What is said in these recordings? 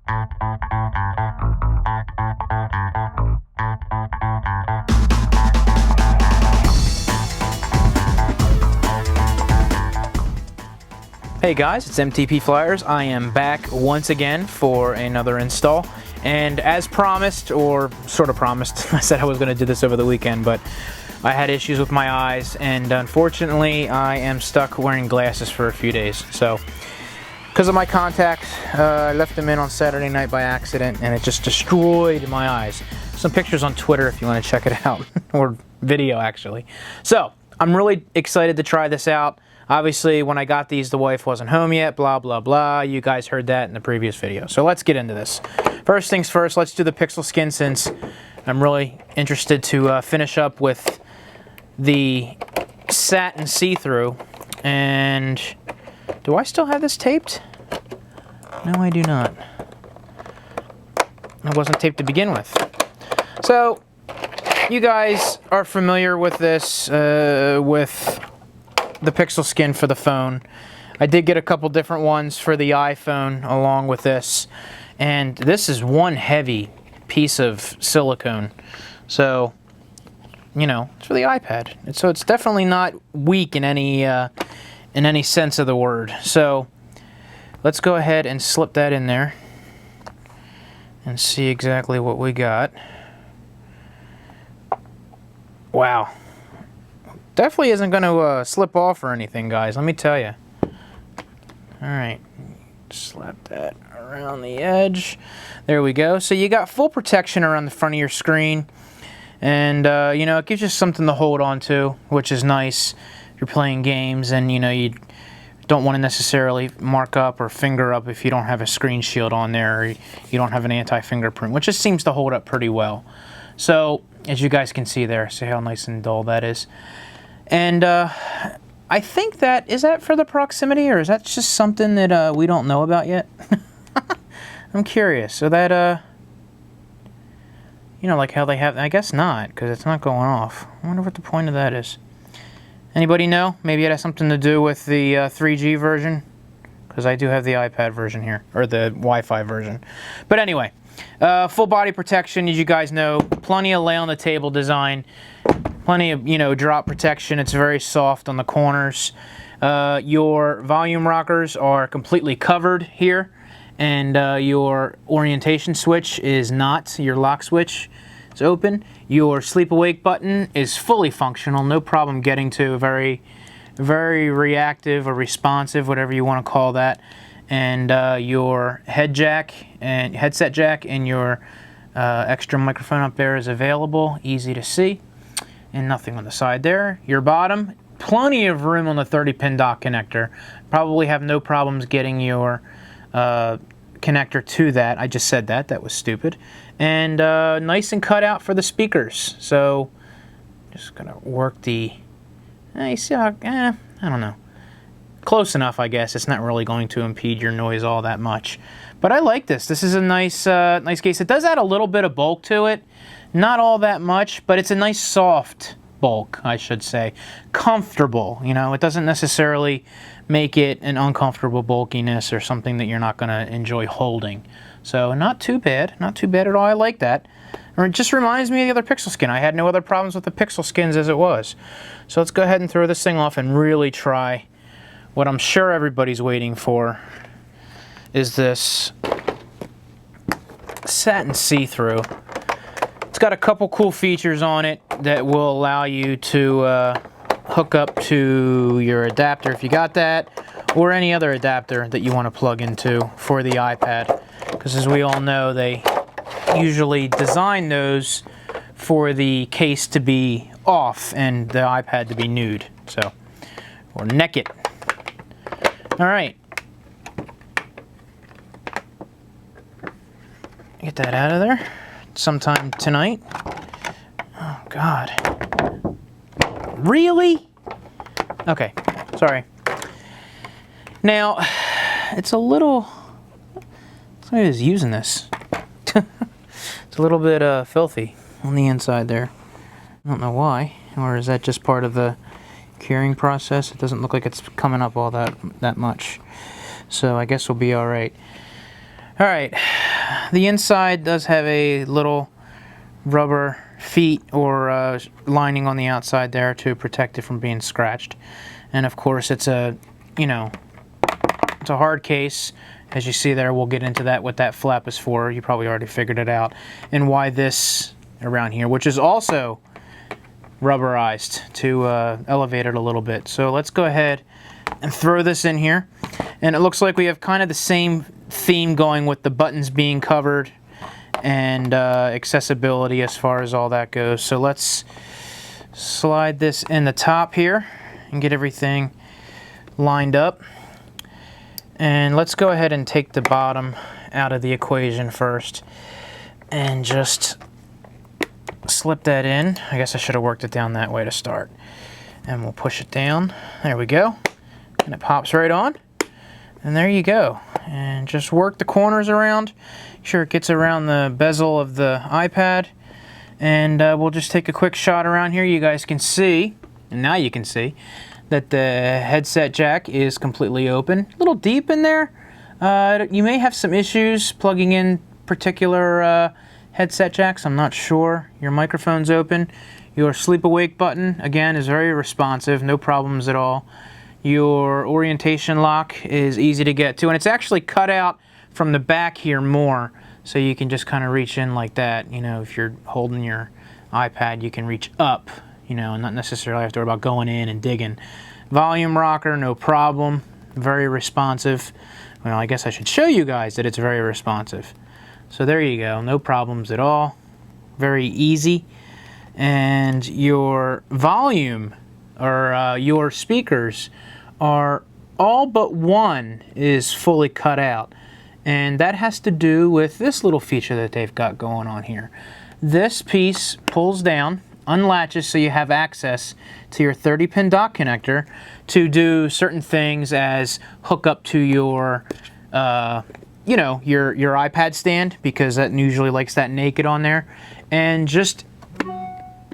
Hey guys, it's MTPFlyers. I am back once again for another install, and as promised, or sort of promised, I said I was going to do this over the weekend, but I had issues with my eyes, and unfortunately I am stuck wearing glasses for a few days. So because of my contacts, I left them in on Saturday night by accident, and it just destroyed my eyes. Some pictures on Twitter if you want to check it out, or video actually. So I'm really excited to try this out. Obviously, when I got these, the wife wasn't home yet, blah, blah, blah. You guys heard that in the previous video. So let's get into this. First things first, let's do the pixel skin, since I'm really interested to finish up with the Satin See-Thru. And do I still have this taped? No, I do not. It wasn't taped to begin with. So, you guys are familiar with this, with the pixel skin for the phone. I did get a couple different ones for the iPhone along with this, and this is one heavy piece of silicone, so you know, it's for the iPad, and so it's definitely not weak in any sense of the word. So let's go ahead and slip that in there and see exactly what we got. Wow. Definitely isn't going to slip off or anything, guys, let me tell you. Alright, slap that around the edge. There we go. So you got full protection around the front of your screen. And, you know, it gives you something to hold on to, which is nice if you're playing games and, you know, you don't want to necessarily mark up or finger up if you don't have a screen shield on there, or you don't have an anti-fingerprint, which just seems to hold up pretty well. So, as you guys can see there, see how nice and dull that is. And I think is that for the proximity, or is that just something that we don't know about yet? I'm curious. So that, you know, like how they have, I guess not, because it's not going off. I wonder what the point of that is. Anybody know? Maybe it has something to do with the 3G version, because I do have the iPad version here, or the Wi-Fi version. But anyway, full body protection, as you guys know, plenty of lay on the table design. Plenty of, you know, drop protection. It's very soft on the corners. Your volume rockers are completely covered here, and your orientation switch is not. Your lock switch is open. Your sleep awake button is fully functional. No problem getting to. Very, very reactive or responsive, whatever you want to call that. And your head jack and headset jack and your extra microphone up there is available. Easy to see. And nothing on the side there. Your bottom, plenty of room on the 30-pin dock connector. Probably have no problems getting your connector to that. I just said that. That was stupid. And nice and cut out for the speakers. So, just gonna work the. You see how? I don't know. Close enough, I guess. It's not really going to impede your noise all that much. But I like this. This is a nice, nice case. It does add a little bit of bulk to it. Not all that much, but it's a nice soft bulk, I should say. Comfortable, you know. It doesn't necessarily make it an uncomfortable bulkiness or something that you're not going to enjoy holding. So not too bad. Not too bad at all. I like that. It just reminds me of the other pixel skin. I had no other problems with the pixel skins as it was. So let's go ahead and throw this thing off and really try what I'm sure everybody's waiting for, is this Satin See-Thru. It's got a couple cool features on it that will allow you to hook up to your adapter if you got that, or any other adapter that you want to plug into for the iPad. Because as we all know, they usually design those for the case to be off and the iPad to be nude. So, or naked. Alright. Get that out of there sometime tonight. Oh, God. Really? Okay, sorry. Now, it's a little... Somebody is using this. It's a little bit filthy on the inside there. I don't know why. Or is that just part of the curing process? It doesn't look like it's coming up all that much. So I guess we'll be alright. Alright, the inside does have a little rubber feet or lining on the outside there to protect it from being scratched. And of course it's a, it's a hard case. As you see there, we'll get into that, what that flap is for. You probably already figured it out. And why this around here, which is also rubberized to elevate it a little bit. So let's go ahead and throw this in here. And it looks like we have kind of the same theme going with the buttons being covered and accessibility as far as all that goes. So let's slide this in the top here and get everything lined up. And let's go ahead and take the bottom out of the equation first and just slip that in. I guess I should have worked it down that way to start. And we'll push it down. There we go. And it pops right on. And there you go. And just work the corners around. Sure it gets around the bezel of the iPad. And we'll just take a quick shot around here. You guys can see, and now you can see, that the headset jack is completely open. A little deep in there. You may have some issues plugging in particular headset jacks. I'm not sure. Your microphone's open. Your sleep awake button, again, is very responsive. No problems at all. Your orientation lock is easy to get to, and it's actually cut out from the back here more, so you can just kind of reach in like that. If you're holding your iPad, you can reach up, and not necessarily have to worry about going in and digging. Volume rocker, no problem. Very responsive. Well, I guess I should show you guys that it's very responsive. So there you go, no problems at all. Very easy. And your volume, or your speakers, are all but one is fully cut out. And that has to do with this little feature that they've got going on here. This piece pulls down, unlatches, so you have access to your 30-pin dock connector to do certain things as hook up to your, your iPad stand, because that usually likes that naked on there, and just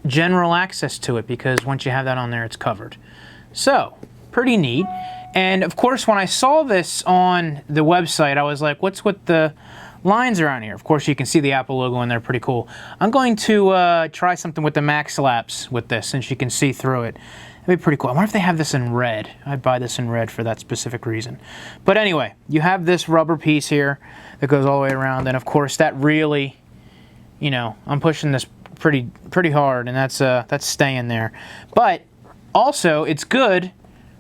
general access to it, because once you have that on there, it's covered. So, pretty neat. And of course, when I saw this on the website, I was like, what's with the lines around here? Of course, you can see the Apple logo in there, pretty cool. I'm going to try something with the Max Lapse with this, since you can see through it. That'd be pretty cool. I wonder if they have this in red. I'd buy this in red for that specific reason. But anyway, you have this rubber piece here that goes all the way around, and of course, that really, I'm pushing this pretty hard, and that's staying there. But also, it's good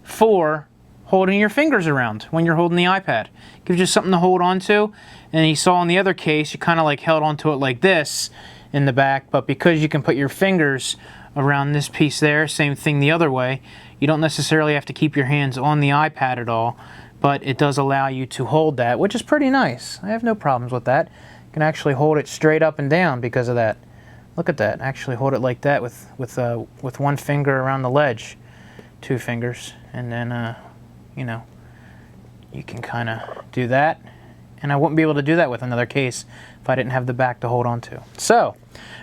for holding your fingers around when you're holding the iPad. Gives you something to hold on to. And you saw in the other case, you kind of like held onto it like this in the back, but because you can put your fingers around this piece there, same thing the other way, you don't necessarily have to keep your hands on the iPad at all, but it does allow you to hold that, which is pretty nice. I have no problems with that. You can actually hold it straight up and down because of that. Look at that. Actually hold it like that with one finger around the ledge, 2 fingers, and then you can kind of do that. And I wouldn't be able to do that with another case if I didn't have the back to hold on to. So,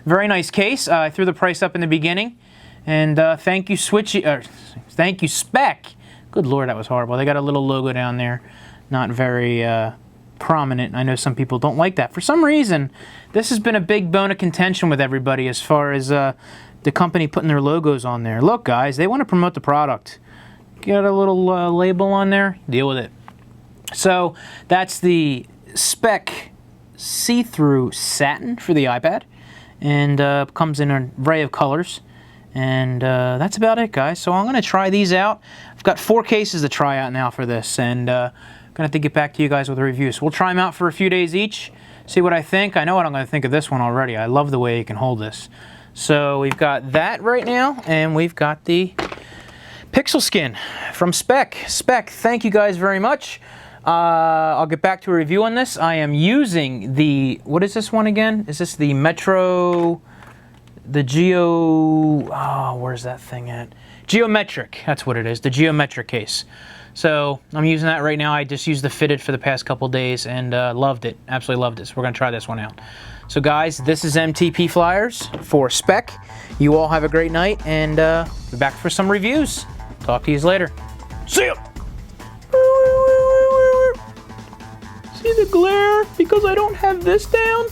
very nice case. I threw the price up in the beginning. And thank you, thank you, Speck. Good Lord, that was horrible. They got a little logo down there. Not very prominent. I know some people don't like that. For some reason, this has been a big bone of contention with everybody as far as the company putting their logos on there. Look, guys, they want to promote the product. Get a little label on there, deal with it. So that's the Speck See-Thru Satin for the iPad, and comes in an array of colors. And that's about it, guys. So I'm going to try these out. I've got 4 cases to try out now for this, and I'm going to have to get back to you guys with a review. So we'll try them out for a few days each, see what I think. I know what I'm going to think of this one already. I love the way you can hold this. So we've got that right now, and we've got the Pixel Skin from Speck. Speck, thank you guys very much. I'll get back to a review on this. I am using the, what is this one again? Is this the Metro, the where's that thing at? Geometric, that's what it is, the Geometric case. So I'm using that right now. I just used the fitted for the past couple days and loved it, absolutely loved it. So we're gonna try this one out. So guys, this is MTPFlyers for Speck. You all have a great night, and be back for some reviews. Talk to you later. See ya! See the glare? Because I don't have this down?